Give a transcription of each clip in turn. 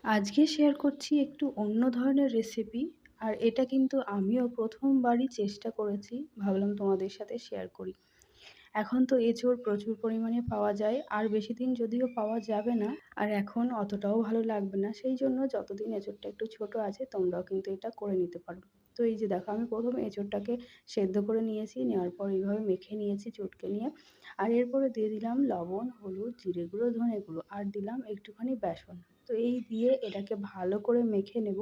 আজকে শেয়ার করছি একটু অন্য ধরনের রেসিপি। আর এটা কিন্তু আমিও প্রথমবারই চেষ্টা করেছি। ভাবলাম তোমাদের সাথে শেয়ার করি। এখন তো এঁচোড় প্রচুর পরিমাণে পাওয়া যায়। আর বেশিদিন যদিও পাওয়া যাবে না। আর এখন অতটাও ভালো লাগবে না। সেই জন্য যতদিন এঁচোড়টা একটু ছোট আছে তোমরাও কিন্তু এটা করে নিতে পারো। তো এই যে দেখো, আমি প্রথমে এঁচোড়টাকে সেদ্ধ করে নিয়েছি। নেওয়ার পর এইভাবে মেখে নিয়েছি চটকে নিয়ে। আর এরপরে দিয়ে দিলাম লবণ, হলুদ, জিরে গুঁড়ো, ধনে গুঁড়ো আর দিলাম একটুখানি বেসন। তো এই দিয়ে এটাকে ভালো করে মেখে নেব।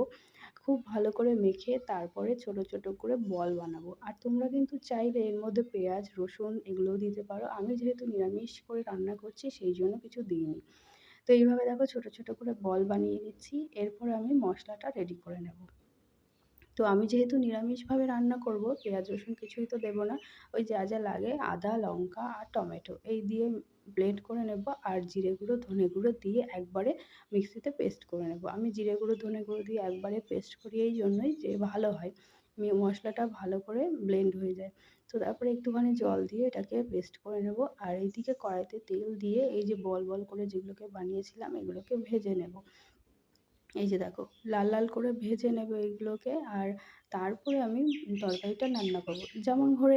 খুব ভালো করে মেখে তারপরে ছোট ছোট করে বল বানাবো। আর তোমরা কিন্তু চাইলে এর মধ্যে পেঁয়াজ, রসুন এগুলোও দিতে পারো। আমি যেহেতু নিরামিষ করে রান্না করছি সেই জন্য কিছু দিইনি। তো এইভাবে দেখো ছোট ছোট করে বল বানিয়ে নিচ্ছি। এরপরে আমি মশলাটা রেডি করে নেব। তো আমি যেহেতু নিরামিষভাবে রান্না করব, পেঁয়াজ রসুন কিছুই তো দেবো না। ওই যা যা লাগে আদা, লঙ্কা আর টমেটো এই দিয়ে ব্লেন্ড করে নেব। আর জিরে গুঁড়ো, ধনে গুঁড়ো দিয়ে একবারে মিক্সিতে পেস্ট করে নেব। আমি জিরে গুঁড়ো, ধনে গুঁড়ো দিয়ে একবারে পেস্ট করি এই জন্যই যে ভালো হয়, মশলাটা ভালো করে ব্লেন্ড হয়ে যায়। তো তারপরে একটুখানি জল দিয়ে এটাকে পেস্ট করে নেব। আর এইদিকে কড়াইতে তেল দিয়ে এই যে বল বল করে যেগুলোকে বানিয়েছিলাম এগুলোকে ভেজে নেব। এই যে দেখো, লাল লাল করে ভেজে নেব এইগুলোকে। আর তারপরে আমি তরকারিটা রান্না করব। যেমন ঘরে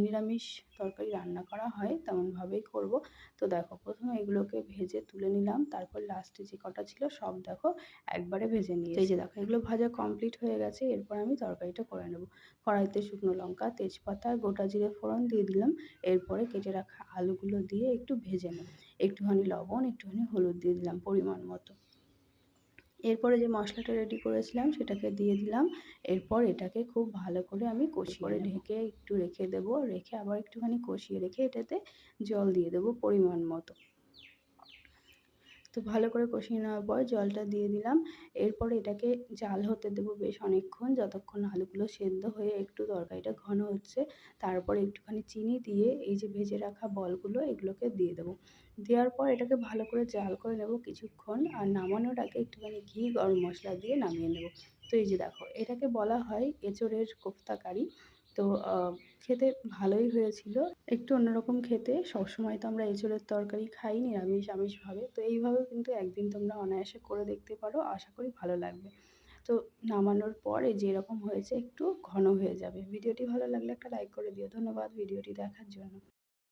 নিরামিষ তরকারি রান্না করা হয় তেমনভাবেই করব। তো দেখো, প্রথমে এগুলোকে ভেজে তুলে নিলাম। তারপর লাস্টে যে কটা ছিল সব দেখো একবারে ভেজে নিয়েছি। এই যে দেখো, এগুলো ভাজা কমপ্লিট হয়ে গেছে। এরপর আমি তরকারিটা করে নেব। কড়াইতে শুকনো লঙ্কা, তেজপাতা, গোটা জিরে ফোড়ন দিয়ে দিলাম। এরপরে কেটে রাখা আলুগুলো দিয়ে একটু ভেজে নেব। একটুখানি লবণ, একটুখানি হলুদ দিয়ে দিলাম পরিমাণ মতো। এরপরে যে মশলাটা রেডি করেছিলাম সেটাকে দিয়ে দিলাম। এরপর এটাকে খুব ভালো করে আমি কষিয়ে নেব। ঢেকে একটু রেখে দেবো। রেখে আবার একটুখানি কষিয়ে রেখে এটাতে জল দিয়ে দেবো পরিমাণ মতো। তো ভালো করে কষিয়ে নেওয়ার পর জলটা দিয়ে দিলাম। এরপরে এটাকে জাল হতে দেবো বেশ অনেকক্ষণ, যতক্ষণ আলুগুলো সেদ্ধ হয়ে একটু তরকারিটা ঘন হচ্ছে। তারপরে একটুখানি চিনি দিয়ে এই যে ভেজে রাখা বলগুলো এগুলোকে দিয়ে দেবো। দেওয়ার পর এটাকে ভালো করে জাল করে নেব কিছুক্ষণ। আর নামানোর আগে একটুখানি ঘি, গরম মশলা দিয়ে নামিয়ে নেব। তো এই যে দেখো, এটাকে বলা হয় এঁচোড়ের কোফতা কারি। তো খেতে ভালোই হয়েছিল। একটু অন্যরকম খেতে। সবসময় তো আমরা এঁচোড়ের তরকারি খাই আমিষভাবে। তো এইভাবেও কিন্তু একদিন তোমরা অনায়াসে করে দেখতে পারো। আশা করি ভালো লাগবে। তো নামানোর পর এই যে এরকম হয়েছে, একটু ঘন হয়ে যাবে। ভিডিওটি ভালো লাগলে একটা লাইক করে দিও। ধন্যবাদ ভিডিওটি দেখার জন্য।